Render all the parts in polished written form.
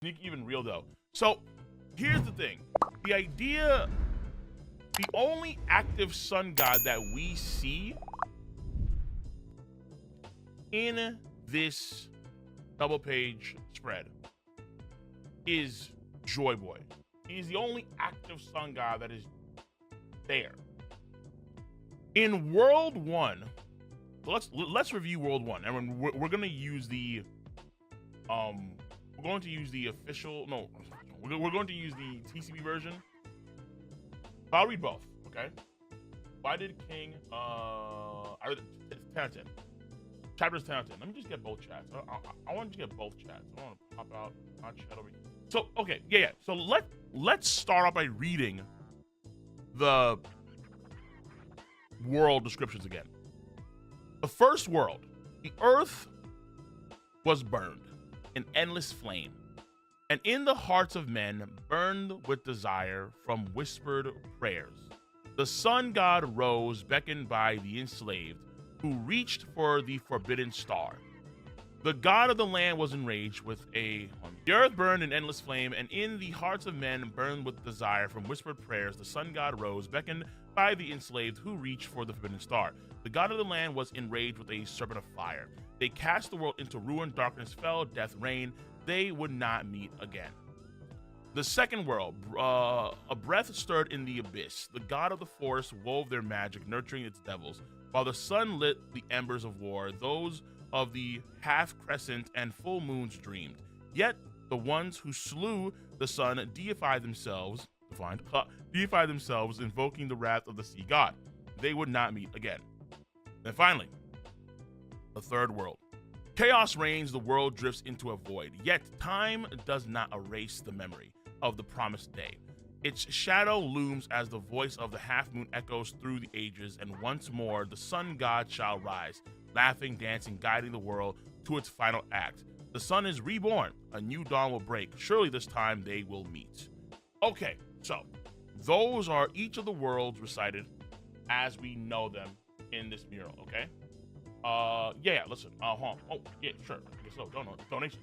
Sneak even real though. So here's the thing. The idea, the only active sun god that we see in this double page spread is Joy Boy. He's the only active sun god that is there. In World 1, let's review World 1. And we're gonna use the we're going to use the official, no, we're going to use the TCB version. I'll read both, okay? Why did King, I read 10 out of 10. Chapters 10 out of 10. Let me just get both chats. I want to get both chats. I want to pop out my chat over here. So, okay, yeah. So let's start off by reading the world descriptions again. The first world, the earth was burned in endless flame, and in the hearts of men burned with desire from whispered prayers. The sun god rose, beckoned by the enslaved, who reached for the forbidden star. The god of the land was enraged with the earth burned in endless flame, and in the hearts of men burned with desire from whispered prayers. The sun god rose, beckoned by the enslaved, who reached for the forbidden star. The god of the land was enraged with a serpent of fire. They cast the world into ruin, darkness fell, death reigned. They would not meet again. The second world, a breath stirred in the abyss. The god of the forest wove their magic, nurturing its devils, while the sun lit the embers of war. Those of the half-crescent and full moons dreamed. Yet the ones who slew the sun deified themselves, invoking the wrath of the sea god. They would not meet again. And finally, the third world. Chaos reigns, the world drifts into a void, yet time does not erase the memory of the promised day. Its shadow looms as the voice of the half-moon echoes through the ages, and once more the sun god shall rise, laughing, dancing, guiding the world to its final act. The sun is reborn, a new dawn will break. Surely this time they will meet. Okay, so those are each of the worlds recited as we know them in this mural, okay? Yeah, listen. Hold on. Oh, yeah, sure. I guess so. Donation.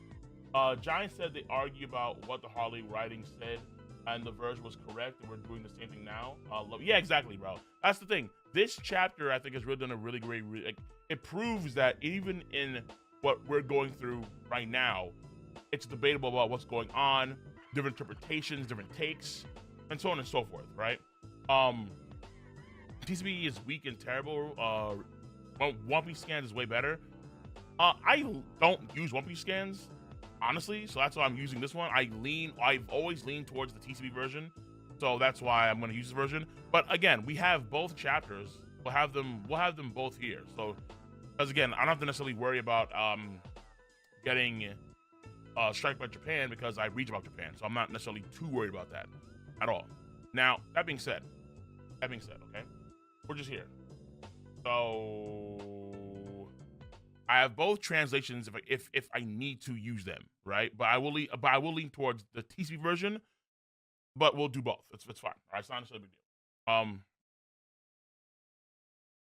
Giant said they argue about what the Harley writing said, and the version was correct, and we're doing the same thing now. Yeah, exactly, bro. That's the thing. This chapter, I think, has really done a really great. It proves that even in what we're going through right now, it's debatable about what's going on, different interpretations, different takes, and so on and so forth, right? TCB is weak and terrible. One Piece scans is way better. I don't use One Piece scans, honestly, so that's why I'm using this one. I've always leaned towards the TCB version, so that's why I'm going to use this version. But again, we have both chapters. We'll have them both here. So, because again, I don't have to necessarily worry about getting striked by Japan because I read about Japan, so I'm not necessarily too worried about that at all. Now, that being said, okay, we're just here. So I have both translations if I need to use them, right? But I will lean towards the TCB version, but we'll do both. It's fine. All right, it's not necessarily a big deal.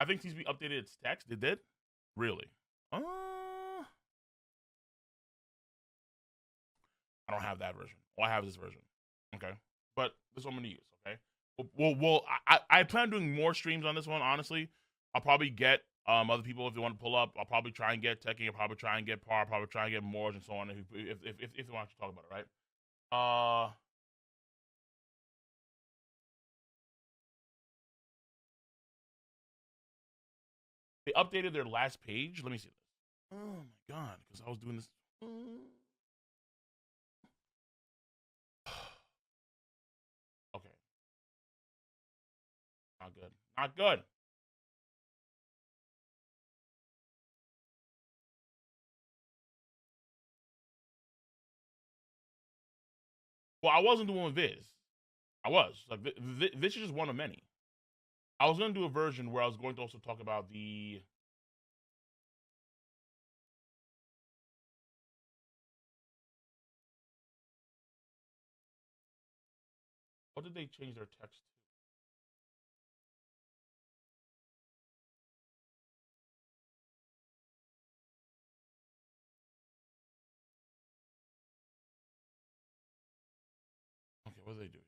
I think TCB updated its text. It did? Really? I don't have that version. All I have is this version. Okay. But this one I'm gonna use, okay? I plan on doing more streams on this one, honestly. I'll probably get other people if they want to pull up. I'll probably try and get Techie. I'll probably try and get Par. I'll probably try and get Moors and so on if they want to talk about it, right? They updated their last page. Let me see this. Oh my god, because I was doing this. Okay. Not good. Not good. Well, I wasn't doing Viz. I was. Like, this is just one of many. I was going to do a version where I was going to also talk about the... What did they change their text to? What do they do?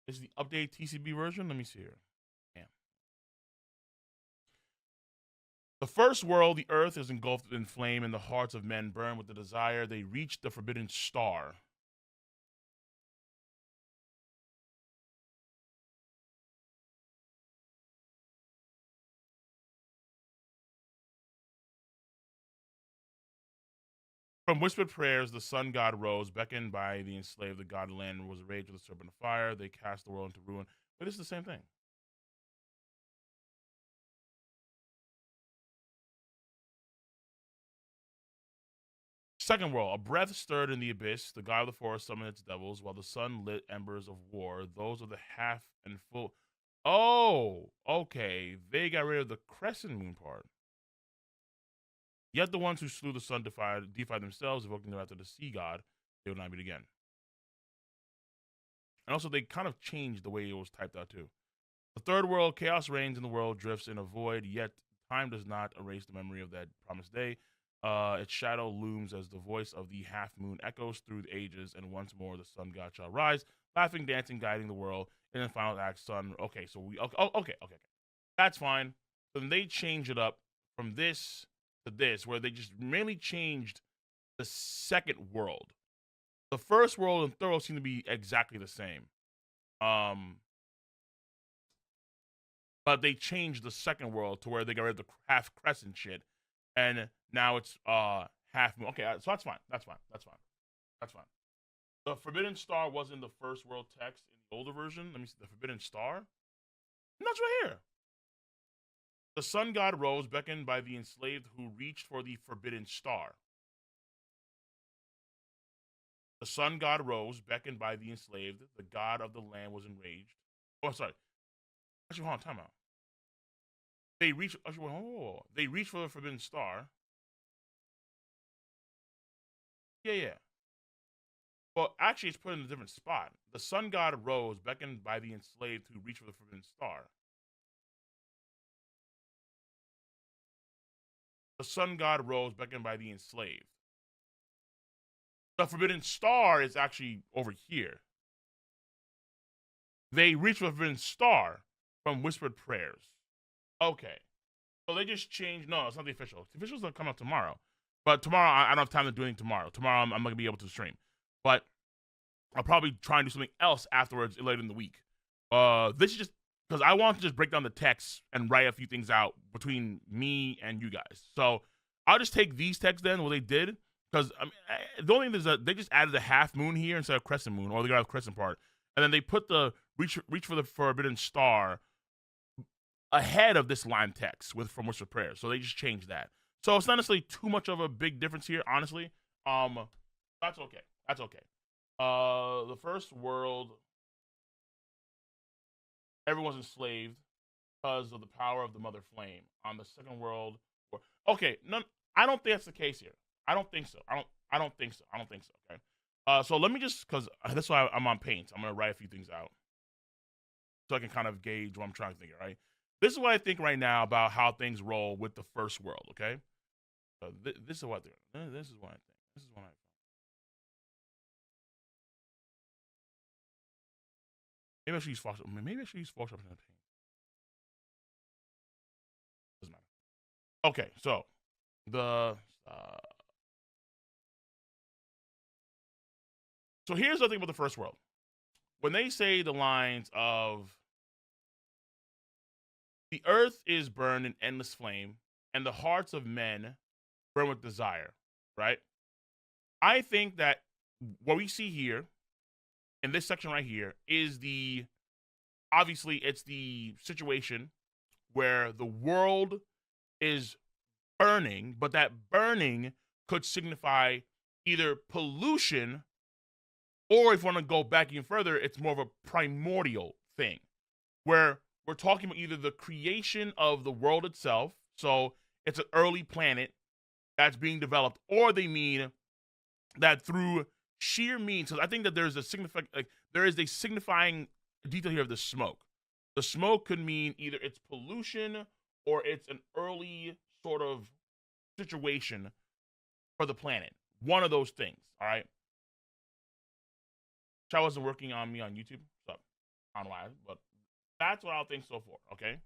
Is the updated TCB version? Let me see here. Damn. The first world, the earth is engulfed in flame, and the hearts of men burn with the desire. They reach the forbidden star. From whispered prayers, the sun god rose, beckoned by the enslaved. The god land was raged with a serpent of fire. They cast the world into ruin. But it's the same thing. Second world, a breath stirred in the abyss. The god of the forest summoned its devils, while the sun lit embers of war, those of the half and full. Oh, okay. They got rid of the crescent moon part. Yet the ones who slew the sun defied themselves, evoking them after the sea god. They will not meet again. And also, they kind of changed the way it was typed out, too. The third world, chaos reigns in the world, drifts in a void, yet time does not erase the memory of that promised day. Its shadow looms as the voice of the half moon echoes through the ages, and once more the sun god shall rise, laughing, dancing, guiding the world. In the final act, sun. Okay, so we. Okay. That's fine. So then they change it up from this to this, where they just mainly changed the second world. The first world and third world seem to be exactly the same. But they changed the second world to where they got rid of the half crescent shit, and now it's half moon. Okay, so that's fine. That's fine. The Forbidden Star was in the first world text in the older version. Let me see the Forbidden Star. And that's right here. The sun god rose, beckoned by the enslaved who reached for the Forbidden Star. The sun god rose, beckoned by the enslaved. The god of the land was enraged. Oh, sorry. Actually, hold on, time out. They reached. Actually, they reached for the Forbidden Star. Yeah. Well, actually, it's put in a different spot. The sun god rose, beckoned by the enslaved who reached for the Forbidden Star. The sun god rose, beckoned by the enslaved. The Forbidden Star is actually over here. They reached for the Forbidden Star from whispered prayers. Okay. So they just changed. No, it's not the official. The official's gonna come out tomorrow. But tomorrow, I don't have time to do anything tomorrow. Tomorrow, I'm not gonna be able to stream. But I'll probably try and do something else afterwards later in the week. This is just because I want to just break down the text and write a few things out between me and you guys. So I'll just take these texts then, what they did, because I mean, the only thing is that they just added a half moon here instead of crescent moon, or they got a crescent part, and then they put the reach for the Forbidden Star ahead of this line text from Whispered Prayer. So they just changed that. So it's not necessarily too much of a big difference here, honestly. That's okay. The first world, everyone's enslaved because of the power of the Mother Flame. On the second world, okay, I don't think that's the case here. I don't think so. I don't think so. Okay. So let me just, because that's why I'm on Paint. I'm gonna write a few things out so I can kind of gauge what I'm trying to think. Right. This is what I think right now about how things roll with the first world. Okay. So this is what I think. This is what I think. Maybe I should use Photoshop. Maybe I should use Photoshop in the Paint. Doesn't matter. Okay, so the so here's the thing about the first world. When they say the lines of the earth is burned in endless flame, and the hearts of men burn with desire, right? I think that what we see here in this section right here is obviously it's the situation where the world is burning, but that burning could signify either pollution, or if you want to go back even further, it's more of a primordial thing where we're talking about either the creation of the world itself, so it's an early planet that's being developed, or they mean that through sheer means, because I think that there is a signifying detail here of the smoke. The smoke could mean either it's pollution or it's an early sort of situation for the planet. One of those things, all right? Chat wasn't working on me on YouTube, so I don't know why, but that's what I'll think so far, okay?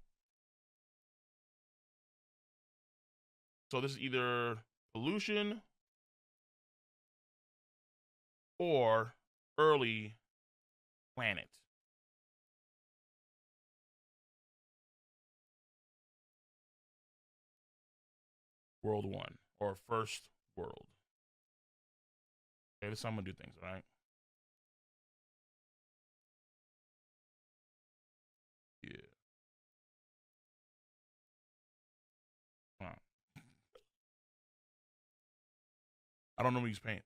So this is either pollution or early planet. World 1 or first world. Okay, this is how I'm gonna do things, all right? Yeah. Come on. I don't know what he's paint.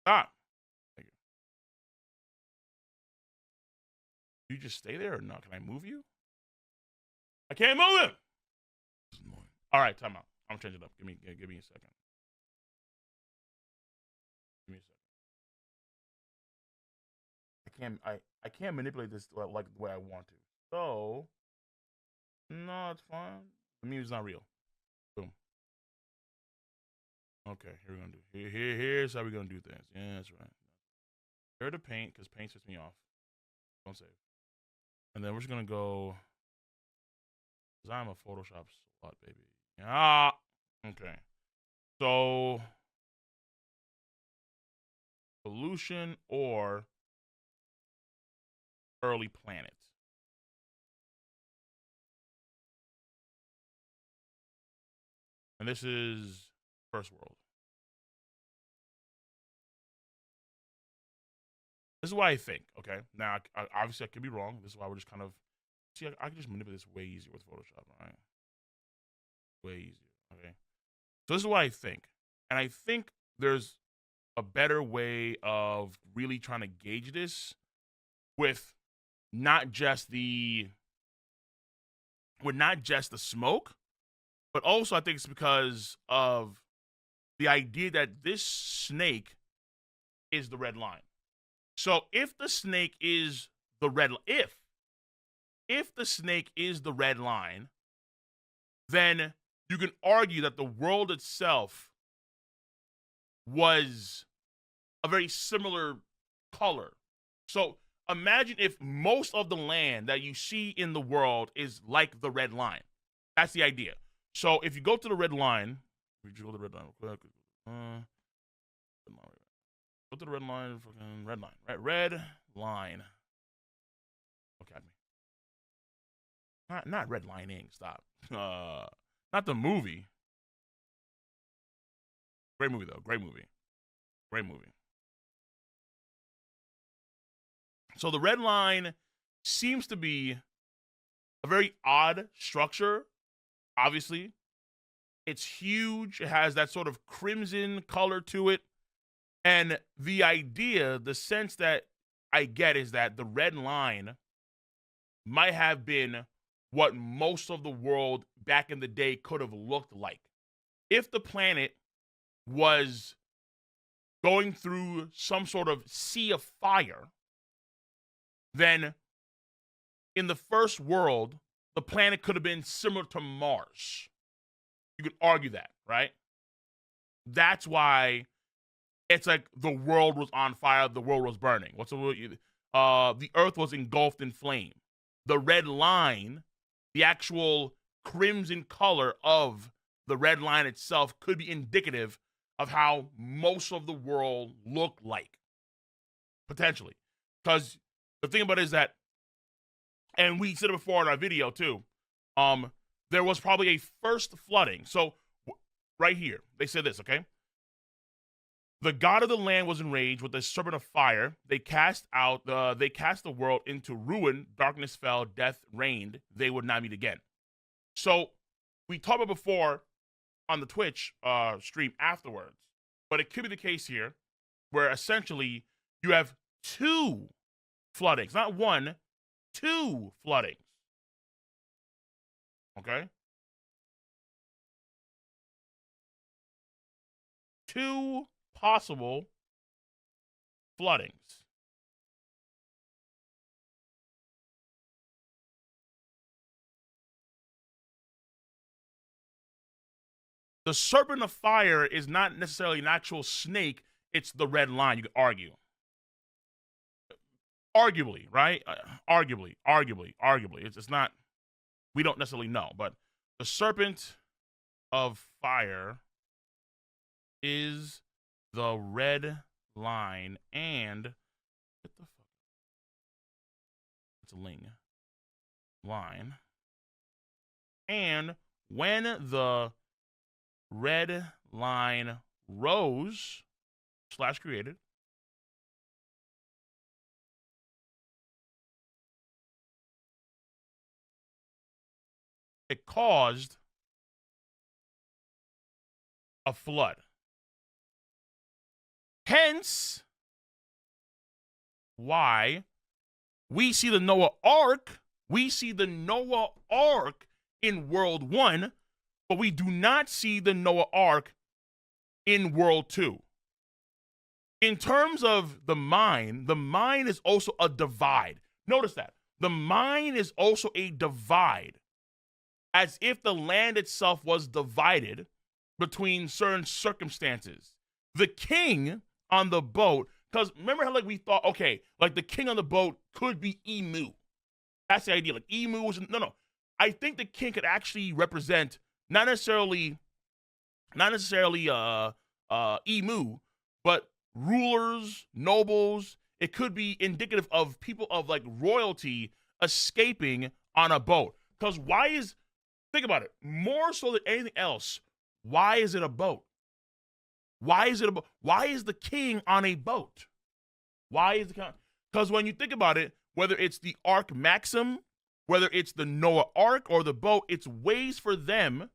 Stop. Thank you. You just stay there or no? Can I move you? I can't move him. This is annoying. All right, time out. I'm gonna change it up. Give me a second. Give me a second. I can't manipulate this like the way I want to. So no, it's fine. The meme's not real. Boom. Okay, here we're gonna do. Here's how we're gonna do things. Yeah, that's right. Here to paint because paint sets me off. Don't save. And then we're just gonna go. Cause I'm a Photoshop slut, baby. Ah. Okay. So pollution or early planet. And this is first world. This is what I think. Okay. Now, obviously, I could be wrong. This is why we're just kind of see. I can just manipulate this way easier with Photoshop. All right. Way easier. Okay. So this is what I think, and I think there's a better way of really trying to gauge this with not just the smoke, but also I think it's because of the idea that this snake is the red line. So if the snake is the red, if the snake is the red line, then you can argue that the world itself was a very similar color. So imagine if most of the land that you see in the world is like the red line. That's the idea. So if you go to the red line, we go to the red line real quick. Go to the red line, fucking red line, right? Red line. Okay, not redlining. Stop. Not the movie. Great movie though. Great movie. Great movie. So the red line seems to be a very odd structure. Obviously, it's huge. It has that sort of crimson color to it. And the idea, the sense that I get is that the red line might have been what most of the world back in the day could have looked like. If the planet was going through some sort of sea of fire, then in the first world, the planet could have been similar to Mars. You could argue that, right? That's why it's like the world was on fire, the world was burning. What's the word? The earth was engulfed in flame. The red line, the actual crimson color of the red line itself could be indicative of how most of the world looked like, potentially. Because the thing about it is that, and we said it before in our video too, there was probably a first flooding. So right here, they said this, okay? The god of the land was enraged with the serpent of fire. They cast the world into ruin. Darkness fell, death reigned. They would not meet again. So we talked about before on the Twitch stream afterwards, but it could be the case here where essentially you have two floodings, not one, two floodings. Okay? Two possible floodings. The serpent of fire is not necessarily an actual snake. It's the red line. You could argue. Arguably, right? Arguably. It's not, we don't necessarily know, but the serpent of fire is the red line, and what the fuck? It's a ling line. And when the red line rose / created, it caused a flood. Hence, why we see the Noah Ark. We see the Noah Ark in World 1, but we do not see the Noah Ark in World 2. In terms of the mind is also a divide. Notice that. The mind is also a divide, as if the land itself was divided between certain circumstances. The king on the boat, because remember how like we thought, okay, like the king on the boat could be Emu. That's the idea. Like Emu was no. I think the king could actually represent not necessarily Emu, but rulers, nobles. It could be indicative of people of like royalty escaping on a boat. Because think about it, more so than anything else, why is it a boat? Why is the king on a boat? Why is the king? Because when you think about it, whether it's the Ark Maxim, whether it's the Noah Ark or the boat, it's ways for them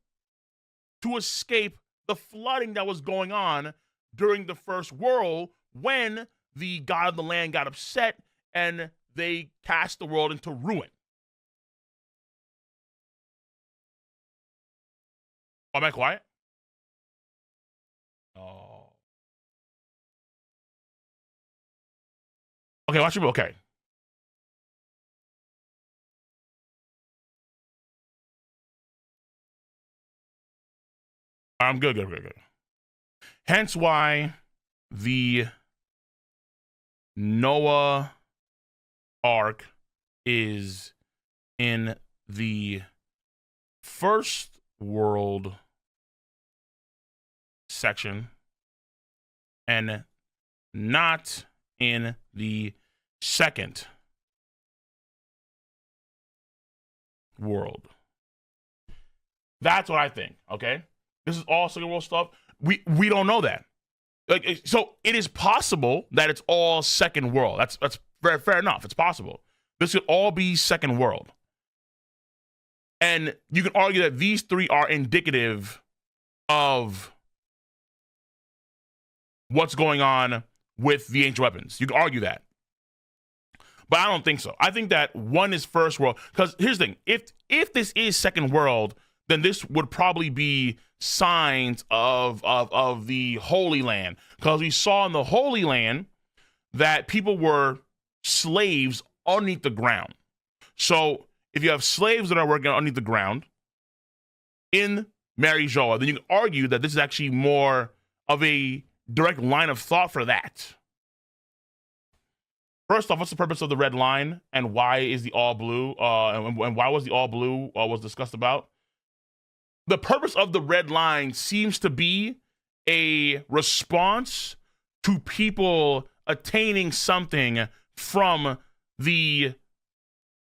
to escape the flooding that was going on during the first world when the god of the land got upset and they cast the world into ruin. Oh, am I quiet? Oh. Okay, watch your okay. I'm good. Hence why the Noah Ark is in the first world section and not in the second world. That's what I think, okay? This is all second world stuff. We don't know that. Like, so it is possible that it's all second world. That's fair enough. It's possible. This could all be second world. And you can argue that these three are indicative of what's going on with the ancient weapons. You can argue that. But I don't think so. I think that one is first world. Because here's the thing. If this is second world, then this would probably be signs of the Holy Land. Because we saw in the Holy Land that people were slaves underneath the ground. So if you have slaves that are working underneath the ground in Mary Joa, then you can argue that this is actually more of a direct line of thought for that. First off, what's the purpose of the red line, and why is the all blue? And why was the all blue was discussed about? The purpose of the red line seems to be a response to people attaining something from the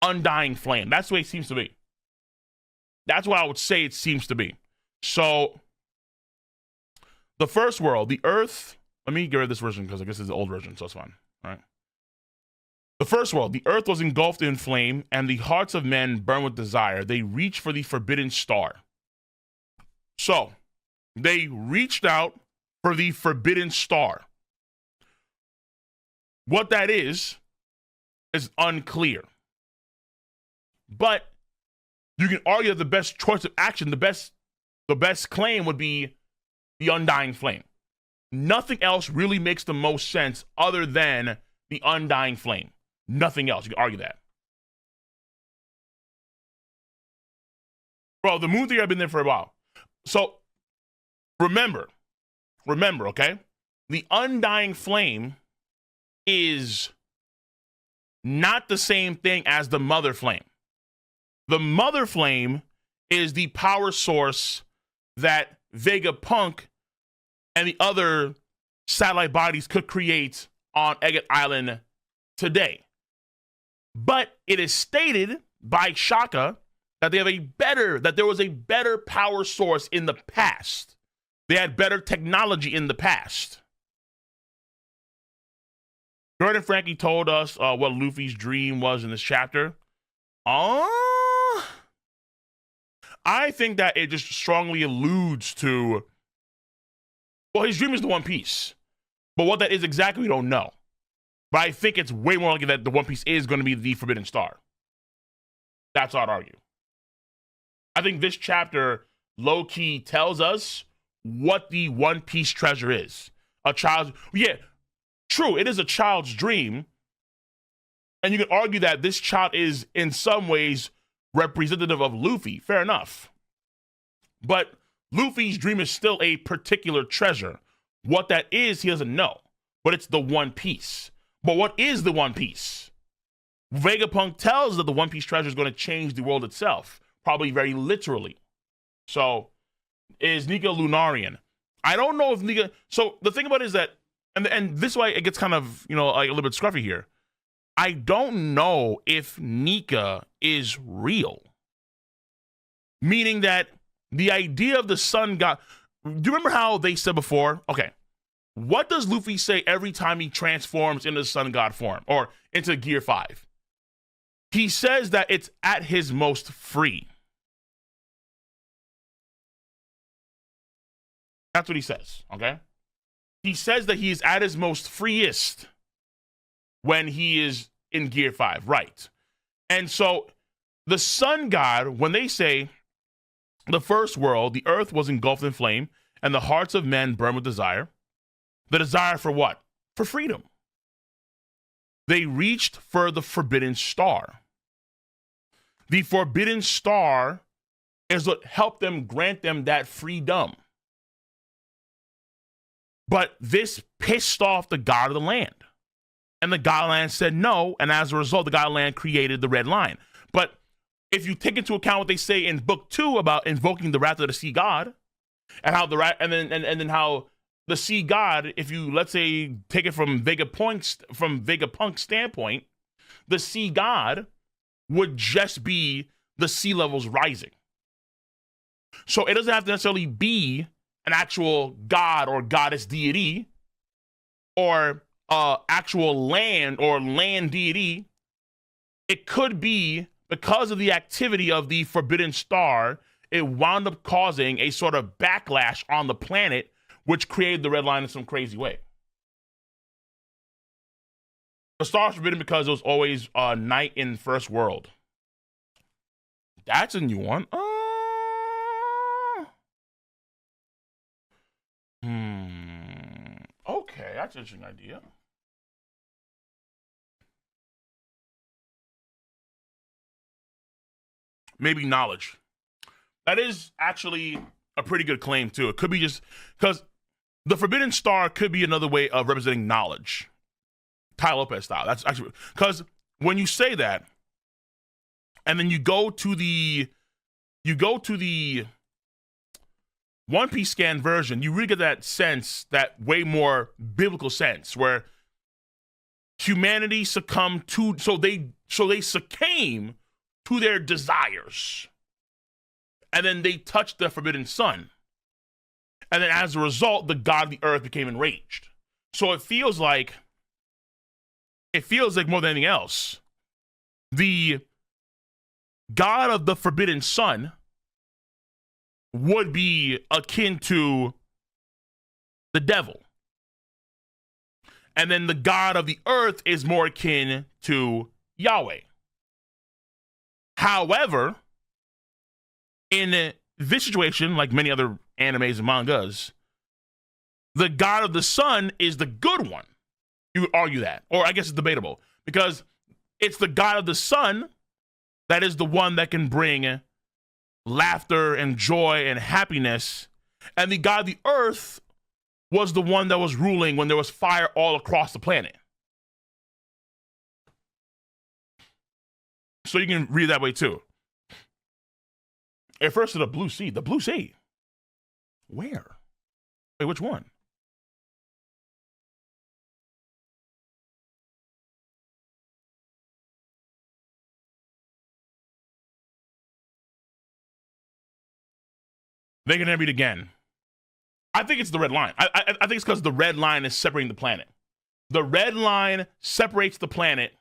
undying flame. That's the way it seems to be. That's what I would say it seems to be. So, the first world, the earth, let me get rid of this version because I guess it's the old version, so it's fine. All right. The first world, the earth was engulfed in flame, and the hearts of men burned with desire. They reached for the forbidden star. So, they reached out for the forbidden star. What that is unclear. But you can argue that the best choice of action, the best claim would be the undying flame. Nothing else really makes the most sense other than the undying flame. Nothing else. You can argue that. Bro, the moon theory, I've been there for a while. So Remember, okay? The undying flame is not the same thing as the mother flame. The mother flame is the power source that Vegapunk and the other satellite bodies could create on Egget Island today. But it is stated by Shaka that there was a better power source in the past. They had better technology in the past. Gerd and Frankie told us what Luffy's dream was in this chapter. I think that it just strongly alludes to, well, his dream is the One Piece. But what that is exactly, we don't know. But I think it's way more likely that the One Piece is going to be the Forbidden Star. That's what I'd argue. I think this chapter low-key tells us what the One Piece treasure is. True, it is a child's dream. And you can argue that this child is, in some ways, representative of Luffy. Fair enough. But Luffy's dream is still a particular treasure. What that is, he doesn't know. But it's the One Piece. But what is the One Piece? Vegapunk tells that the One Piece treasure is going to change the world itself. Probably very literally. So, is Nika Lunarian? I don't know if Nika... So, the thing about it is that, and this way it gets kind of, like a little bit scruffy here. I don't know if Nika is real. Meaning that the idea of the sun god... Do you remember how they said before? Okay. What does Luffy say every time he transforms into the sun god form? Or into Gear 5? He says that it's at his most free. That's what he says, okay? He says that he is at his most freest when he is in Gear 5, right? And so the sun god, when they say the first world, the earth was engulfed in flame, and the hearts of men burned with desire. The desire for what? For freedom. They reached for the forbidden star. The forbidden star is what helped them grant them that freedom. But this pissed off the god of the land. And the god of the land said no, and as a result, the god of the land created the red line. But if you take into account what they say in book 2 about invoking the wrath of the sea god, and how then how the sea god, if you, let's say, take it from Vegapunk's standpoint, the sea god would just be the sea levels rising. So it doesn't have to necessarily be an actual god or goddess deity or actual land or land deity. It could be because of the activity of the forbidden star, it wound up causing a sort of backlash on the planet, which created the red line in some crazy way. The star was forbidden because it was always night in first world. That's a new one. Okay, that's an interesting idea. Maybe knowledge. That is actually a pretty good claim, too. It could be just because the Forbidden Star could be another way of representing knowledge. Tai Lopez style. That's actually because when you say that, and then you go to the One Piece scan version, you really get that sense, that way more biblical sense, where humanity succumbed to, so they succumb to their desires. And then they touched the forbidden sun. And then as a result, the god of the earth became enraged. So it feels like more than anything else, the god of the forbidden sun would be akin to the devil. And then the god of the earth is more akin to Yahweh. However, in this situation, like many other animes and mangas, the god of the sun is the good one. You would argue that. Or I guess it's debatable. Because it's the god of the sun that is the one that can bring laughter and joy and happiness And the god of the earth was the one that was ruling when there was fire all across the planet. So you can read it that way too. It refers to the blue sea. The blue sea. Where? Wait, which one? They can never meet again. I think it's the red line. I think it's because the red line is separating the planet. The red line separates the planet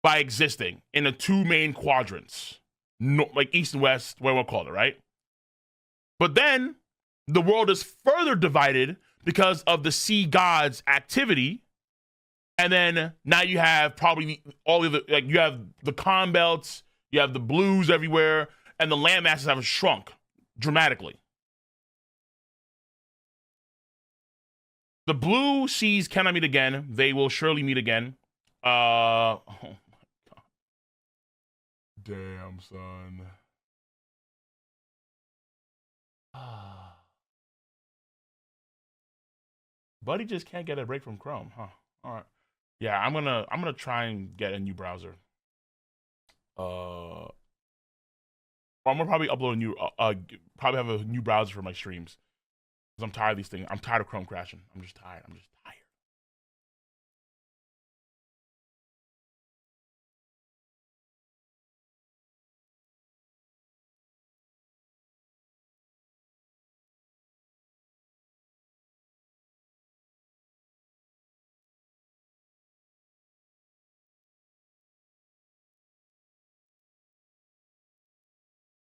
by existing in the two main quadrants, like east and west, whatever we'll call it, right? But then the world is further divided because of the sea god's activity. And then now you have probably all of the, like you have the calm belts, you have the blues everywhere, and the land masses have shrunk dramatically. The blue seas cannot meet again. They will surely meet again. Oh my god. Damn, son. Buddy just can't get a break from Chrome, huh? All right. Yeah, I'm gonna try and get a new browser. Or I'm gonna probably upload a new probably have a new browser for my streams. Because I'm tired of these things. I'm tired of Chrome crashing. I'm just tired.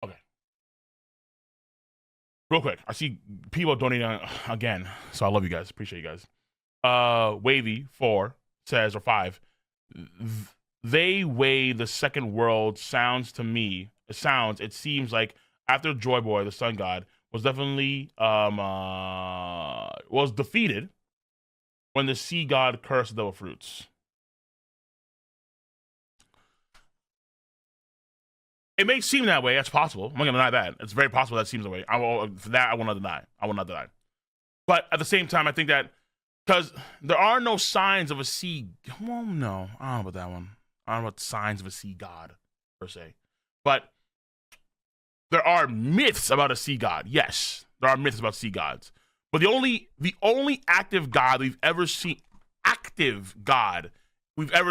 Okay. Real quick, I see people donating again, so I love you guys. Appreciate you guys. Wavy4 says, or 5, they weigh the second world sounds to me. It seems like after Joy Boy, the sun god, was definitely was defeated when the sea god cursed the devil fruits. It may seem that way. That's possible. I'm not gonna deny that. It's very possible that seems that way. I will not deny. I will not deny. But at the same time, I think that because there are no signs of a sea. Well, no, I don't know about that one. I don't know about signs of a sea god per se, but there are myths about a sea god. Yes, there are myths about sea gods. But the only active god we've ever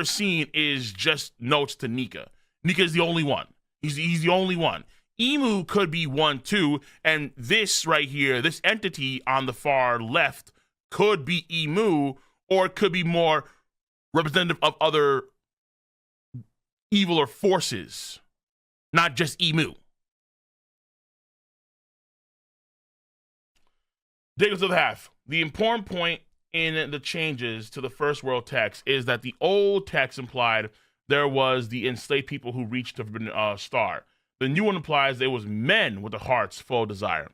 seen is just notes to Nika. Nika is the only one. He's the only one. Emu could be one too, and this right here, this entity on the far left, could be Emu, or it could be more representative of other evil or forces, not just Emu. Jacobs of the Half. The important point in the changes to the first world text is that the old text implied there was the enslaved people who reached the forbidden star. The new one implies there was men with the hearts full of desire.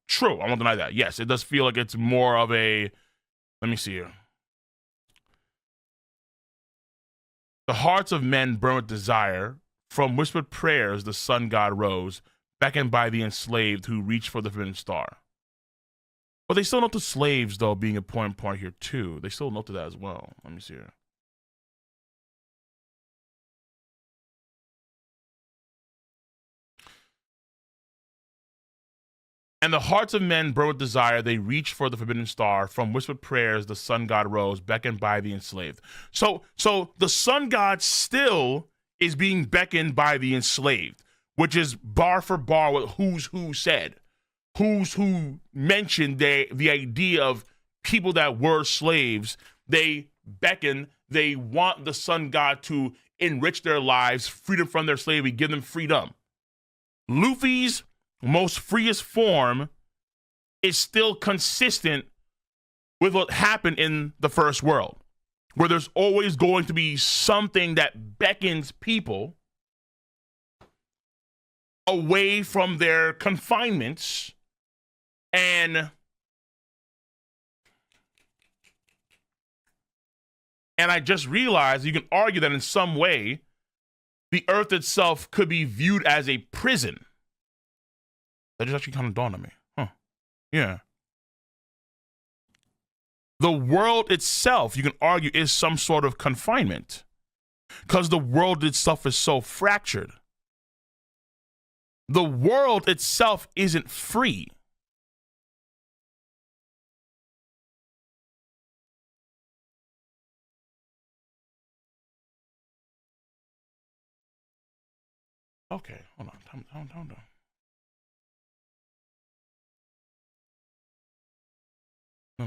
True, I won't deny that. Yes, it does feel like it's more of a, let me see here. The hearts of men burn with desire. From whispered prayers, the sun god rose, beckoned by the enslaved who reached for the forbidden star. But they still note the slaves, though, being an important part here, too. They still note that as well. Let me see here. And the hearts of men burn with desire. They reach for the forbidden star. From whispered prayers, the sun god rose, beckoned by the enslaved. So the sun god still is being beckoned by the enslaved, which is bar for bar what Who's Who said. Who's Who mentioned the idea of people that were slaves. They beckon. They want the sun god to enrich their lives, freedom from their slavery, give them freedom. Luffy's most freest form is still consistent with what happened in the first world, where there's always going to be something that beckons people away from their confinements. And I just realized you can argue that in some way the earth itself could be viewed as a prison. That just actually kind of dawned on me. Huh. Yeah. The world itself, you can argue, is some sort of confinement because the world itself is so fractured. The world itself isn't free. Okay, hold on. Hold on. No.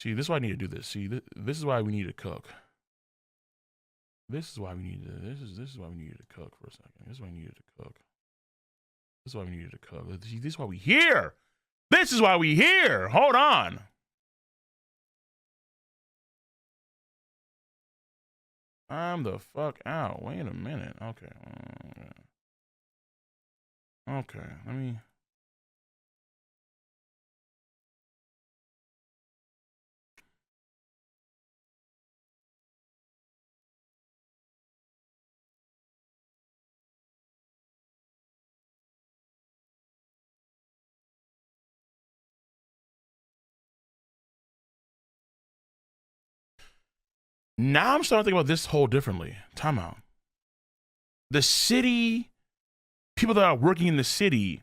See, this is why I need to do this. See, this is why we need to cook. This is why we need to. This is why we needed to cook for a second. This is why we needed to cook. This is why we needed to cook. See, this is why we here. This is why we here. Hold on. I'm the fuck out. Wait a minute. Okay. Okay. Let me. Now I'm starting to think about this whole differently. Time out. The city, people that are working in the city,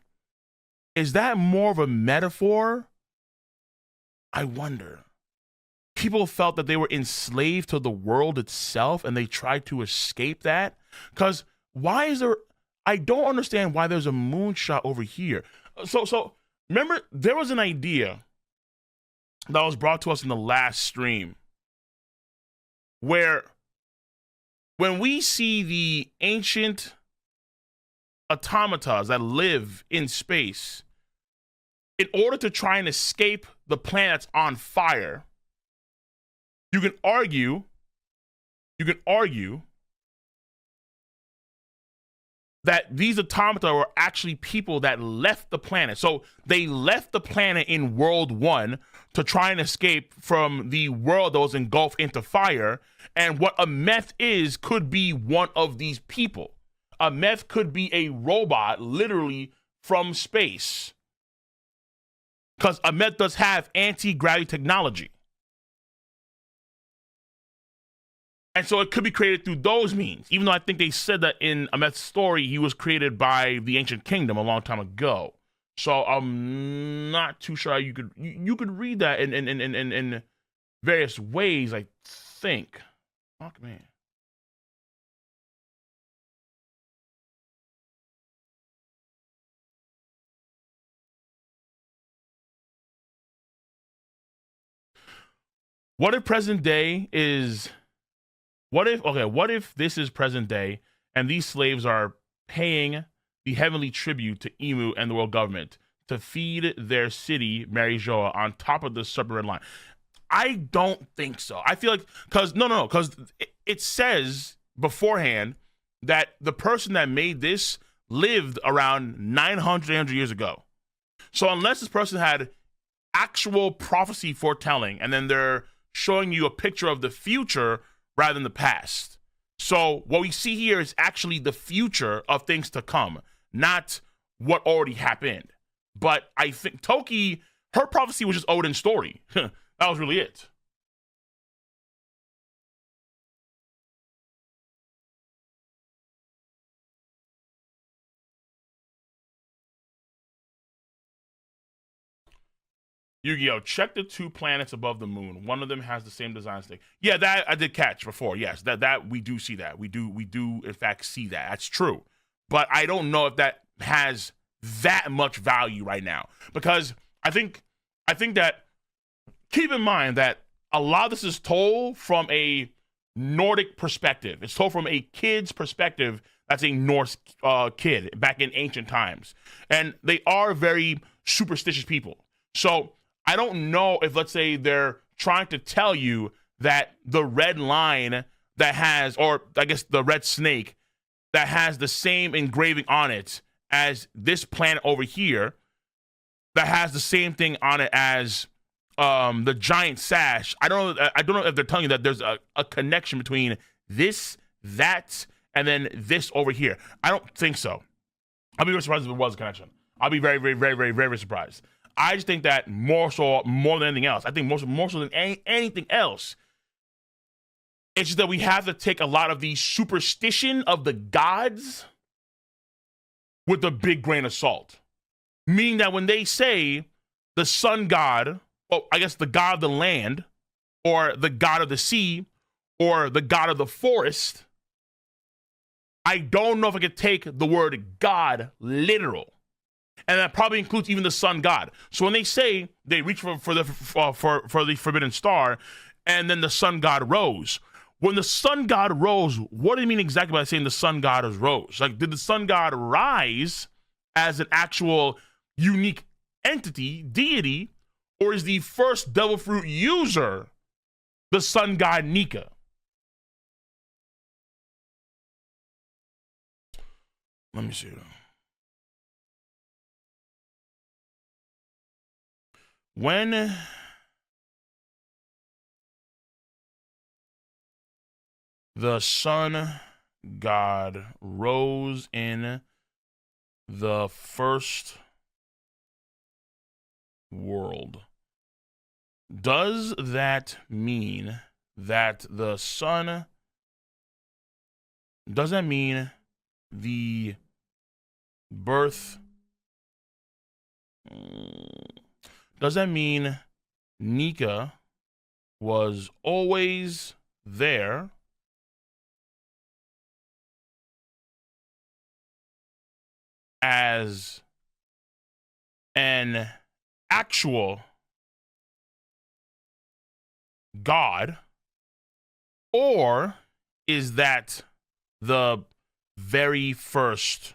is that more of a metaphor? I wonder. People felt that they were enslaved to the world itself and they tried to escape that. Because why is there, I don't understand why there's a moonshot over here. So remember, there was an idea that was brought to us in the last stream where when we see the ancient automatas that live in space, in order to try and escape the planet that's on fire, you can argue that these automata were actually people that left the planet. So they left the planet in World 1 to try and escape from the world that was engulfed into fire. And what a meth is could be one of these people. A meth could be a robot, literally from space. Because a meth does have anti-gravity technology. And so it could be created through those means, even though I think they said that in Ahmed's story, he was created by the ancient kingdom a long time ago. So I'm not too sure how you could read that in various ways, I think. Fuck, man. What if present day is... What if this is present day and these slaves are paying the heavenly tribute to Emu and the world government to feed their city, Mary Joa, on top of the submarine line? I don't think so. I feel like, because it says beforehand that the person that made this lived around 900 years ago. So unless this person had actual prophecy foretelling and then they're showing you a picture of the future rather than the past. So what we see here is actually the future of things to come, not what already happened. But I think Toki, her prophecy was just Odin's story. That was really it. Yu-Gi-Oh! Check the two planets above the moon. One of them has the same design stick. Yeah, that I did catch before. Yes, that we do see that. We do in fact see that. That's true. But I don't know if that has that much value right now. Because I think that, keep in mind that a lot of this is told from a Nordic perspective. It's told from a kid's perspective that's a Norse kid back in ancient times. And they are very superstitious people. So I don't know if, let's say, they're trying to tell you that the red line that has, or I guess the red snake that has the same engraving on it as this planet over here, that has the same thing on it as the giant sash. I don't know if they're telling you that there's a connection between this, that, and then this over here. I don't think so. I'll be very surprised if it was a connection. I'll be very, very, very, very, very surprised. I just think that more than anything else, I think more so than anything else, it's just that we have to take a lot of the superstition of the gods with a big grain of salt. Meaning that when they say the sun god, well, I guess the god of the land, or the god of the sea, or the god of the forest, I don't know if I could take the word God literal. And that probably includes even the sun god. So when they say they reach for the forbidden star, and then the sun god rose. When the sun god rose, what do you mean exactly by saying the sun god has rose? Like, did the sun god rise as an actual unique entity, deity, or is the first devil fruit user the sun god Nika? Let me see. When the sun god rose in the first world, does that mean that the sun, does that mean the birth, does that mean Nika was always there as an actual god, or is that the very first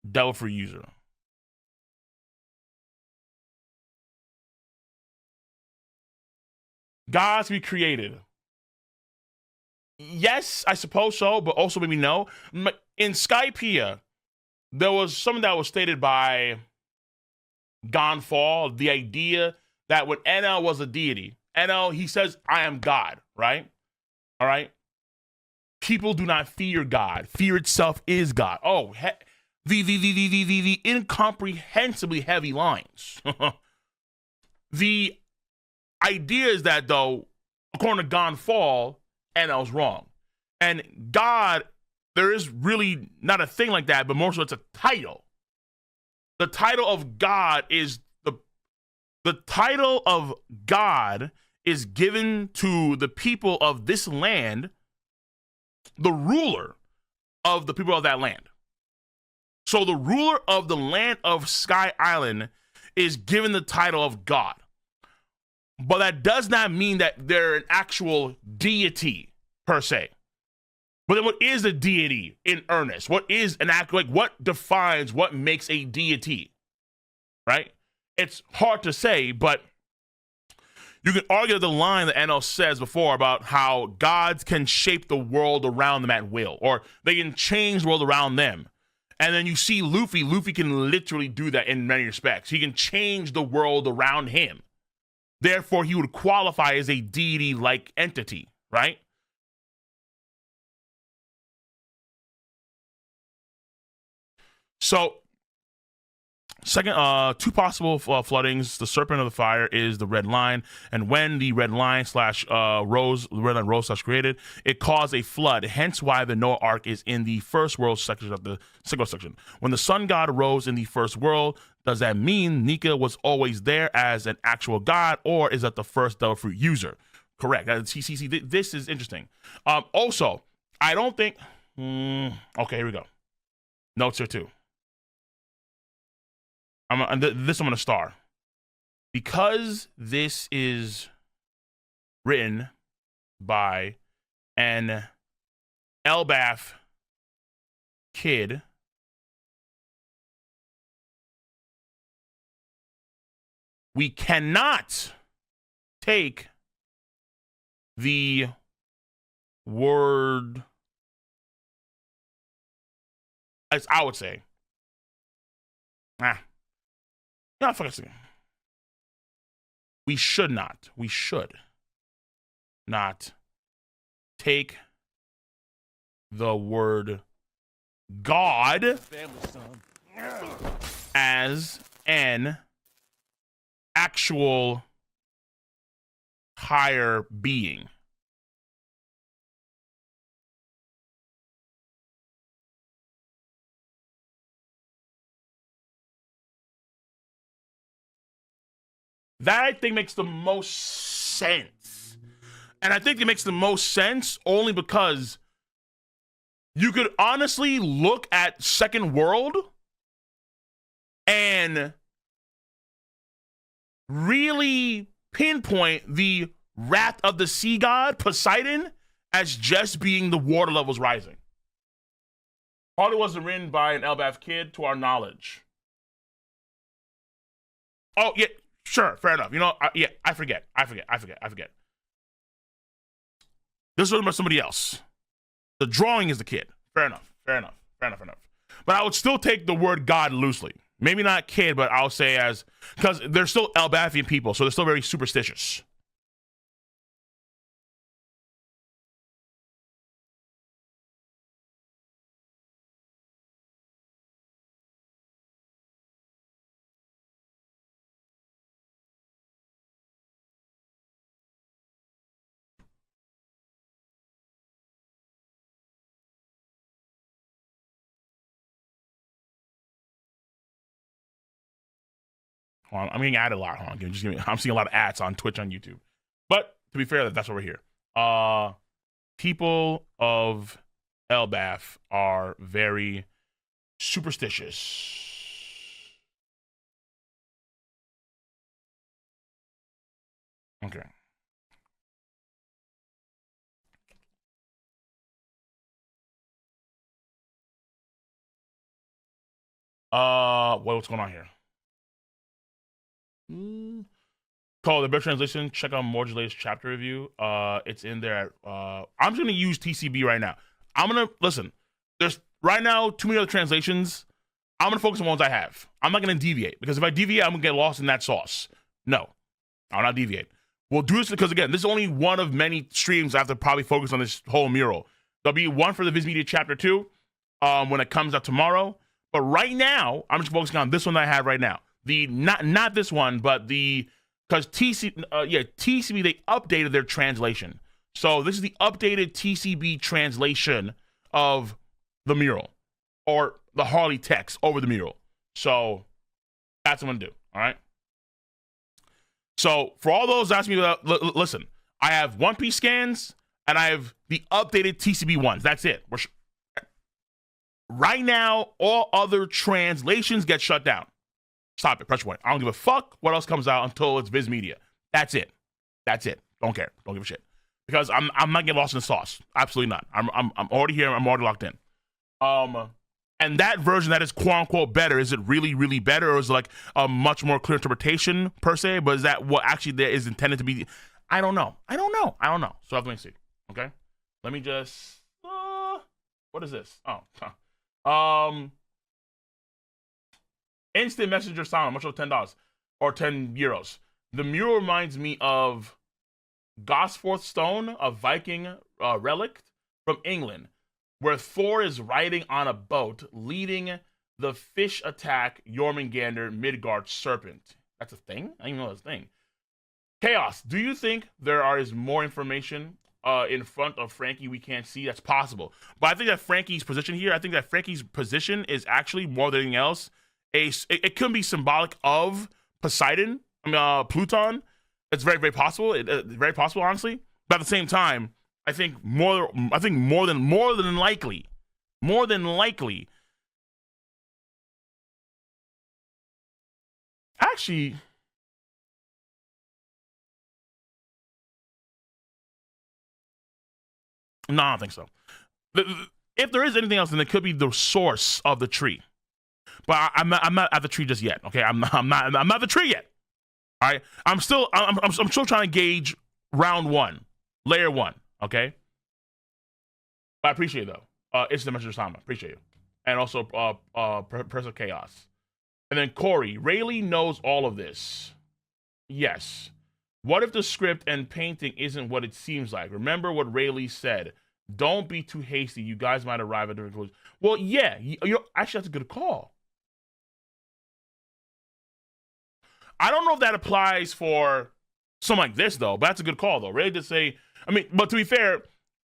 devil fruit user? Gods be created. Yes, I suppose so, but also maybe no. In Skypiea, there was something that was stated by Gonfall, the idea that when Enel was a deity, Enel, he says, I am God, right? All right? People do not fear God. Fear itself is God. Oh, the incomprehensibly heavy lines. The idea is that, though, according to Gonfall, Enel's wrong. And God, there is really not a thing like that, but more so it's a title. The title of God is the title of God is given to the people of this land, the ruler of the people of that land. So the ruler of the land of Sky Island is given the title of God. But that does not mean that they're an actual deity per se. But then what is a deity in earnest? What is an act, like what defines what makes a deity? Right? It's hard to say, but you can argue the line that Enel says before about how gods can shape the world around them at will, or they can change the world around them. And then you see Luffy. Luffy can literally do that in many respects. He can change the world around him. Therefore, he would qualify as a deity-like entity, right? So, second, two possible floodings. The Serpent of the Fire is the red line, and when the red line slash rose, the red line rose slash created, it caused a flood. Hence, why the Noah Ark is in the first world section of the single section. When the sun god rose in the first world, does that mean Nika was always there as an actual god, or is that the first devil fruit user? Correct. See, this is interesting. Also, I don't think. Okay, here we go. Notes here too. This I'm going to star. Because this is written by an Elbaf kid, we cannot take the word, as I would say, no, fuck it. We should not take the word God Family, son. as an actual higher being. That I think makes the most sense. And I think it makes the most sense only because you could honestly look at Second World and really pinpoint the wrath of the sea god, Poseidon, as just being the water levels rising. Probably wasn't written by an Elbaf kid to our knowledge. Oh, yeah, sure, fair enough. You know, I forget. This was written by somebody else. The drawing is the kid. Fair enough. But I would still take the word God loosely. Maybe not kid, but I'll say as, because they're still Elbathian people, so they're still very superstitious. Hold on, I'm getting added a lot. Hold on, I'm seeing a lot of ads on Twitch, on YouTube. But to be fair, that's why we're here. People of Elbaf are very superstitious. Okay. What's going on here? Call the better translation. Check out Mordulay's chapter review. It's in there. I'm just gonna use TCB right now. I'm gonna listen. There's right now too many other translations. I'm gonna focus on ones I have. I'm not gonna deviate, because if I deviate, I'm gonna get lost in that sauce. No, I'll not deviate. We'll do this because, again, this is only one of many streams I have to probably focus on this whole mural. There'll be one for the Viz Media chapter 2 when it comes out tomorrow. But right now, I'm just focusing on this one that I have right now. The not this one, but the, because TCB, they updated their translation. So this is the updated TCB translation of the mural, or the Harley text over the mural. So that's what I'm gonna do. All right. So for all those asking me about, listen, I have One Piece scans and I have the updated TCB ones. That's it. Right now, all other translations get shut down. Stop it. Press point. I don't give a fuck what else comes out until it's Viz Media. That's it. Don't care. Don't give a shit. Because I'm not getting lost in the sauce. Absolutely not. I'm already here. I'm already locked in. And that version that is quote unquote better, is it really, really better, or is it like a much more clear interpretation per se? But is that what actually there is intended to be? I don't know. So let me see. Okay. Let me just. What is this? Instant messenger sound, much of $10 or €10. The mural reminds me of Gosforth Stone, a Viking relic from England, where Thor is riding on a boat, leading the fish attack Jormungandr Midgard serpent. That's a thing? I didn't even know that's a thing. Chaos, do you think there is more information in front of Frankie we can't see? That's possible. But I think that Frankie's position here, is actually, more than anything else, it could be symbolic of Poseidon, Pluton. It's very, very possible. Very possible, honestly. But at the same time, I think more than likely. Actually, no, I don't think so. If there is anything else, then it could be the source of the tree. But I'm not at the tree just yet. Okay, I'm not the tree yet. All right, I'm still trying to gauge round one, layer one. Okay, but I appreciate it though. It's the Messenger Sama. Appreciate you, and also Professor Chaos, and then Corey. Rayleigh knows all of this. Yes. What if the script and painting isn't what it seems like? Remember what Rayleigh said. Don't be too hasty. You guys might arrive at different conclusions. Well, yeah, actually that's a good call. I don't know if that applies for something like this though, but that's a good call though. Really to say, I mean, but to be fair,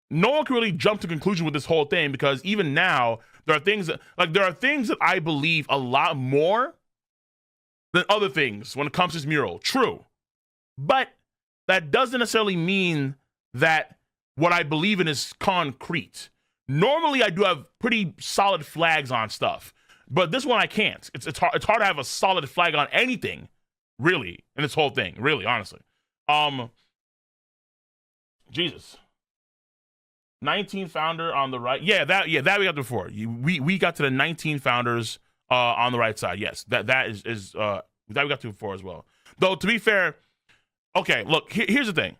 no one can really jump to conclusion with this whole thing because even now there are things that I believe a lot more than other things when it comes to this mural. True, but that doesn't necessarily mean that what I believe in is concrete. Normally, I do have pretty solid flags on stuff, but this one I can't. It's hard to have a solid flag on anything, really, in this whole thing. Really, honestly. Jesus. 19 founder on the right. Yeah, that we got before. We got to the 19 founders on the right side. Yes, that we got to before as well. Though to be fair, okay, look, here's the thing.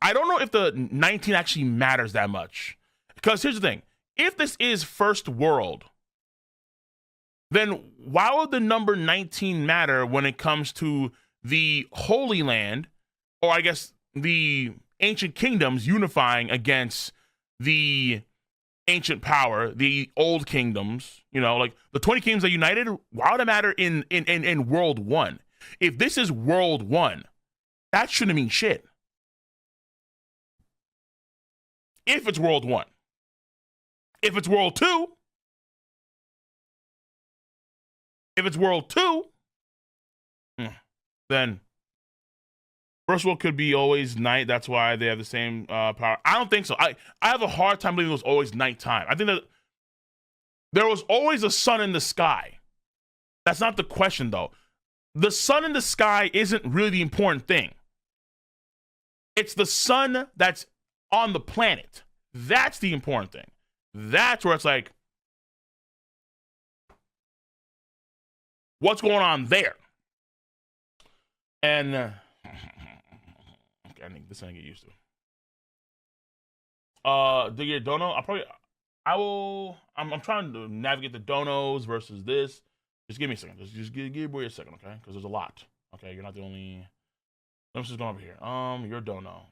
I don't know if the 19 actually matters that much. Because here's the thing. If this is first world, then why would the number 19 matter when it comes to the Holy Land, or I guess the ancient kingdoms unifying against the ancient power, the old kingdoms, like the 20 kingdoms that united? Why would it matter in World 1? If this is World 1, that shouldn't mean shit. If it's World 1. If it's World 2, then first world could be always night. That's why they have the same power. I don't think so. I have a hard time believing it was always nighttime. I think that there was always a sun in the sky. That's not the question, though. The sun in the sky isn't really the important thing. It's the sun that's on the planet. That's the important thing. That's where it's like, what's going on there? And okay, I think this thing I get used to. Do your dono? I'm trying to navigate the donos versus this. Just give me a second. Just give me a second, okay? Because there's a lot. Okay, you're not the only. Let me just go over here. Your dono.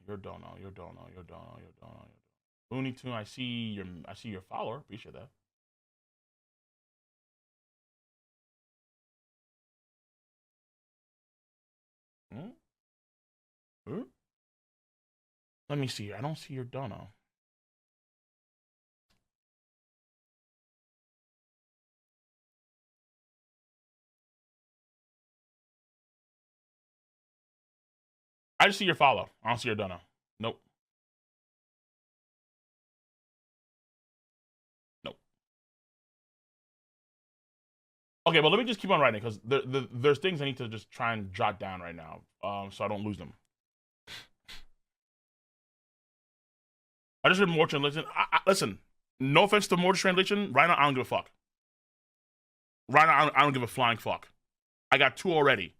Looney Tune, I see your follower. Appreciate that. Let me see. I don't see your dono. I just see your follow. I don't see your dono. Nope. Okay, but let me just keep on writing because there's things I need to just try and jot down right now, so I don't lose them. I just read more translation. Listen, no offense to more translation. Right now, I don't give a fuck. Right now, I don't give a flying fuck. I got 2 already.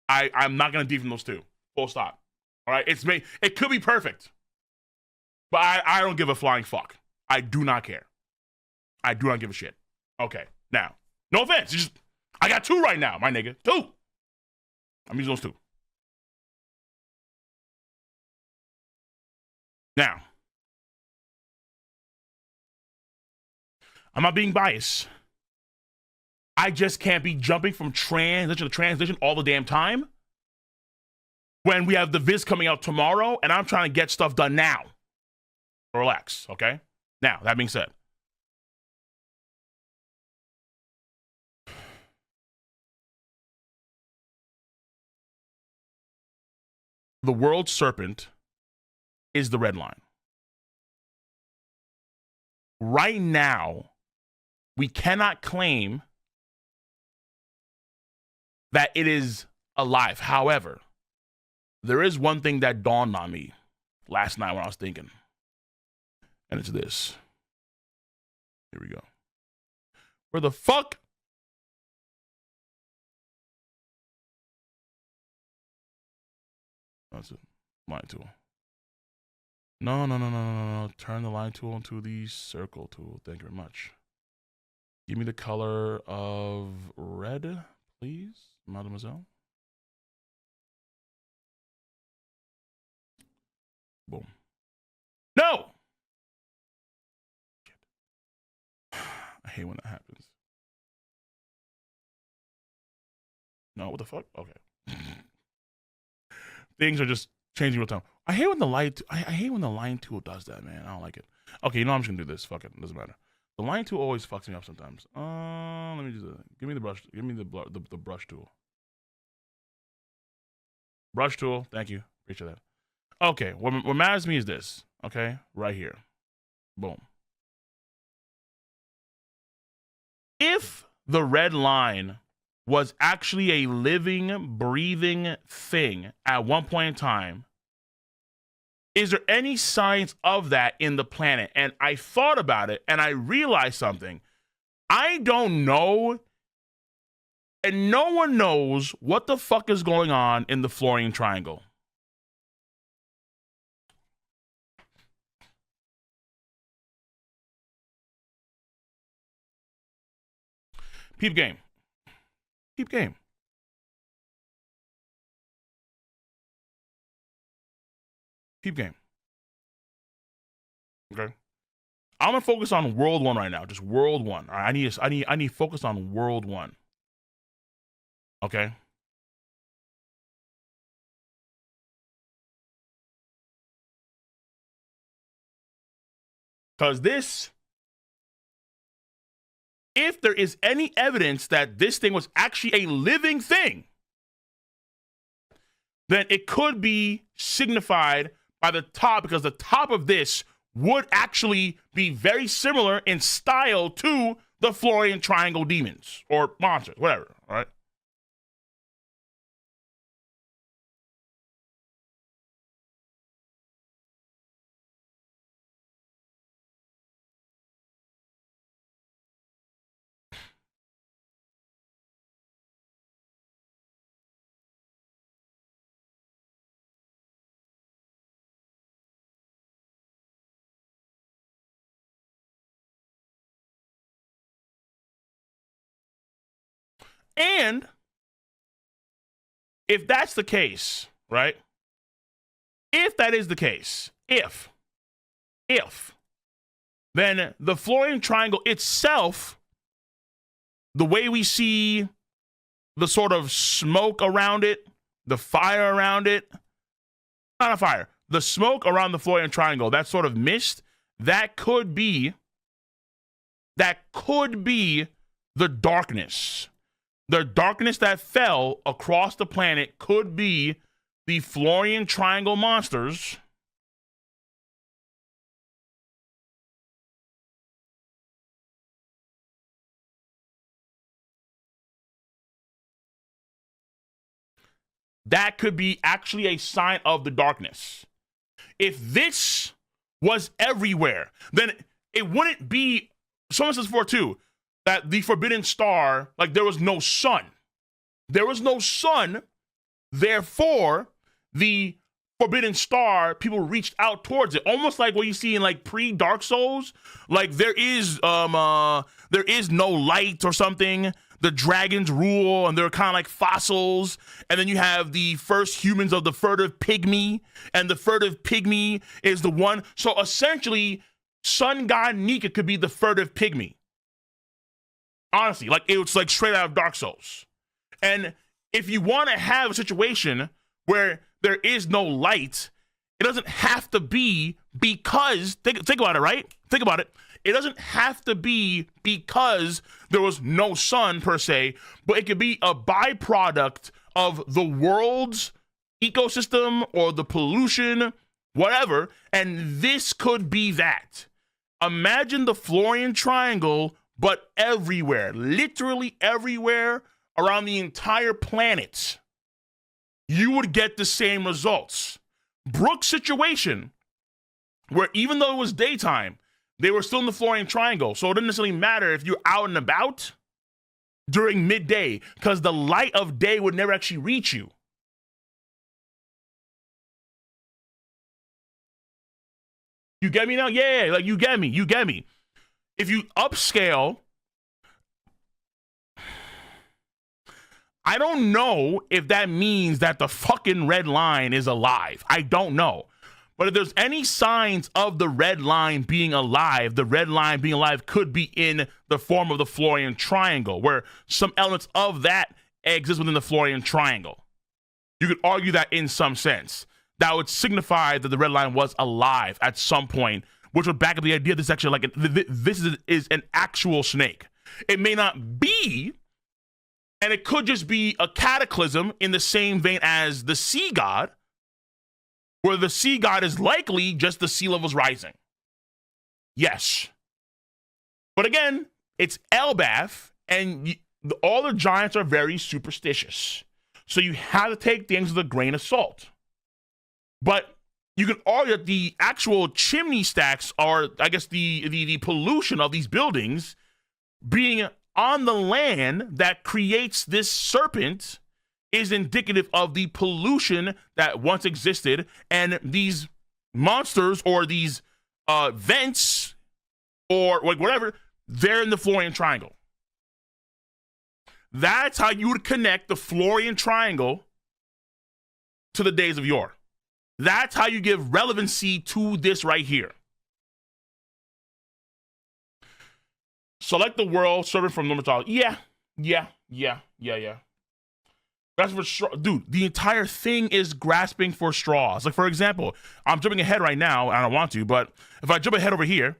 I'm not gonna deep from those 2. Full stop. All right, it could be perfect, but I don't give a flying fuck. I do not care. I do not give a shit. Okay, now. No offense. I got 2 right now, my nigga. 2. I'm using those 2. Now, I'm not being biased. I just can't be jumping from transition to transition all the damn time when we have the Viz coming out tomorrow and I'm trying to get stuff done now. Relax, okay? Now, that being said, the world serpent is the red line. Right now, we cannot claim that it is alive. However, there is one thing that dawned on me last night when I was thinking, and it's this. Here we go. Where the fuck? That's it. Line tool. No. Turn the line tool into the circle tool. Thank you very much. Give me the color of red, please, mademoiselle. Boom. No! hate when that happens. No, what the fuck? Okay. Things are just changing real time. I hate when the light. I hate when the line tool does that, man. I don't like it. Okay, you know I'm just gonna do this. Fuck it. Doesn't matter. The line tool always fucks me up sometimes. Let me do that. Give me the brush. Give me the brush tool. Brush tool. Thank you. Appreciate that. Okay. What matters to me is this. Okay, right here. Boom. If the red line was actually a living, breathing thing at one point in time, is there any science of that in the planet? And I thought about it and I realized something. I don't know, and no one knows what the fuck is going on in the Florian Triangle. Peep game. Peep game. Peep game. Okay. I'm gonna focus on World 1 right now. Just World 1. All right, I need focus on World 1. Okay. Because this, if there is any evidence that this thing was actually a living thing, then it could be signified by the top, because the top of this would actually be very similar in style to the Florian Triangle demons or monsters, whatever, all right? And if that's the case, right? If that is the case, if, then the Florian Triangle itself, the way we see the sort of smoke around it, the fire around it, not a fire, the smoke around the Florian Triangle, that sort of mist, that could be the darkness. The darkness that fell across the planet could be the Florian Triangle monsters that could be actually a sign of the darkness. If this was everywhere, then it wouldn't be, someone says before too, that the forbidden star, like there was no sun. There was no sun, therefore, the forbidden star, people reached out towards it. Almost like what you see in like pre-Dark Souls. Like there is no light or something. The dragons rule, and they're kind of like fossils. And then you have the first humans of the furtive pygmy, and the furtive pygmy is the one. So essentially, sun god Nika could be the furtive pygmy. Honestly, like it was like straight out of Dark Souls. And if you want to have a situation where there is no light, it doesn't have to be because, think about it, right? Think about it. It doesn't have to be because there was no sun per se, but it could be a byproduct of the world's ecosystem or the pollution, whatever, and this could be that. Imagine the Florian Triangle, but everywhere, literally everywhere around the entire planet. You would get the same results. Brooke's situation, where even though it was daytime, they were still in the Florian Triangle. So it didn't necessarily matter if you're out and about during midday, because the light of day would never actually reach you. You get me now? Yeah, like you get me. If you upscale, I don't know if that means that the fucking red line is alive. I don't know. But if there's any signs of the red line being alive, the red line being alive could be in the form of the Florian triangle, where some elements of that exist within the Florian triangle. You could argue that in some sense. That would signify that the red line was alive at some point, which would back up the idea this is actually like this is an actual snake. It may not be, and it could just be a cataclysm in the same vein as the sea god, where the sea god is likely just the sea levels rising. Yes. But again, it's Elbaf, and all the giants are very superstitious. So you have to take things with a grain of salt. But you can argue that the actual chimney stacks are, I guess, the pollution of these buildings being on the land that creates this serpent is indicative of the pollution that once existed, and these monsters or these vents or like whatever, they're in the Florian triangle. That's how you would connect the Florian triangle to the days of yore. That's how you give relevancy to this right here. Select the world serving from mythology. Yeah. That's for straw. Dude, the entire thing is grasping for straws. Like, for example, I'm jumping ahead right now. I don't want to, but if I jump ahead over here,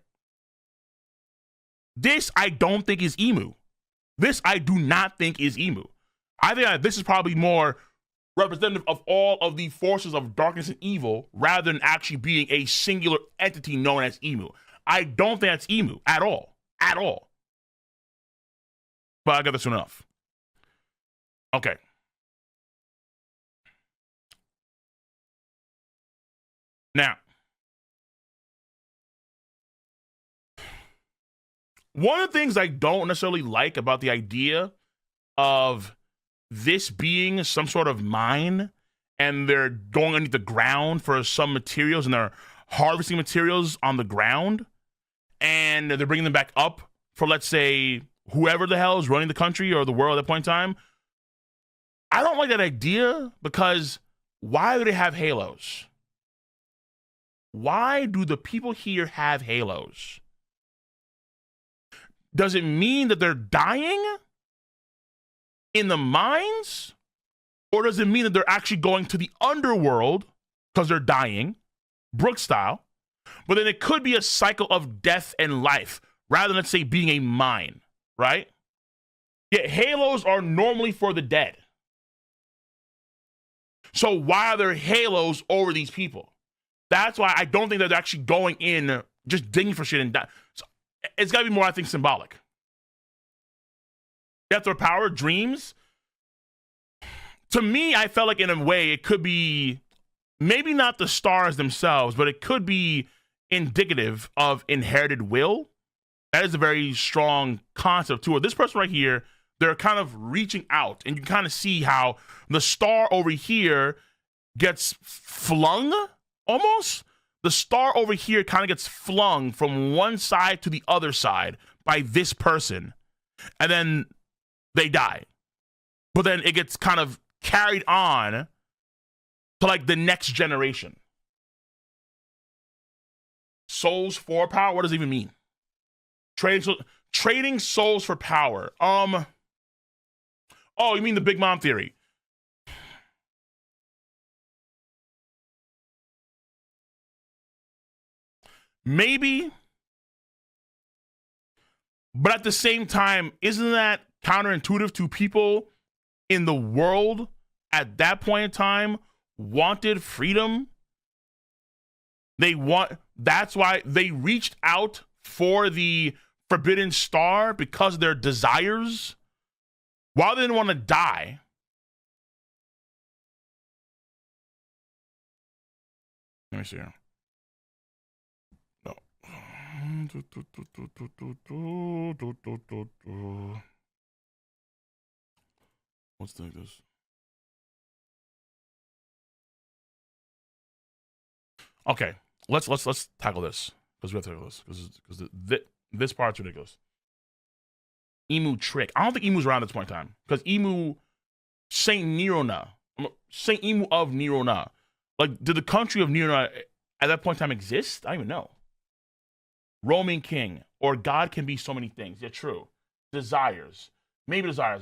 this I don't think is Emu. This I do not think is Emu. I think this is probably more representative of all of the forces of darkness and evil rather than actually being a singular entity known as Emu. I don't think that's Emu at all. At all. But I got this soon enough. Okay. Now, one of the things I don't necessarily like about the idea of this being some sort of mine and they're going underneath the ground for some materials and they're harvesting materials on the ground and they're bringing them back up for, let's say, whoever the hell is running the country or the world at that point in time. I don't like that idea because why do they have halos? Why do the people here have halos? Does it mean that they're dying in the mines? Or does it mean that they're actually going to the underworld because they're dying, Brooke style? But then it could be a cycle of death and life rather than, let's say, being a mine, right? Yet halos are normally for the dead. So why are there halos over these people? That's why I don't think they're actually going in, just digging for shit and die. So it's got to be more, I think, symbolic. Death or power, dreams. To me, I felt like in a way it could be maybe not the stars themselves, but it could be indicative of inherited will. That is a very strong concept to it. This person right here, they're kind of reaching out, and you can kind of see how the star over here gets flung almost. The star over here kind of gets flung from one side to the other side by this person, and then they die. But then it gets kind of carried on to like the next generation. Souls for power? What does it even mean? Trading souls for power. Oh, you mean the Big Mom theory? Maybe. But at the same time, isn't that counterintuitive to people in the world at that point in time wanted freedom? That's why they reached out for the forbidden star because of their desires. While they didn't want to die. Let me see here. No. Let's take this. Okay, let's tackle this because we have to tackle this because this part's ridiculous. Emu trick. I don't think Emu's around at this point in time because Emu, Saint Emu of Nirona. Like, did the country of Nirona at that point in time exist? I don't even know. Roaming king or God can be so many things. Yeah, true. Desires. Maybe desires.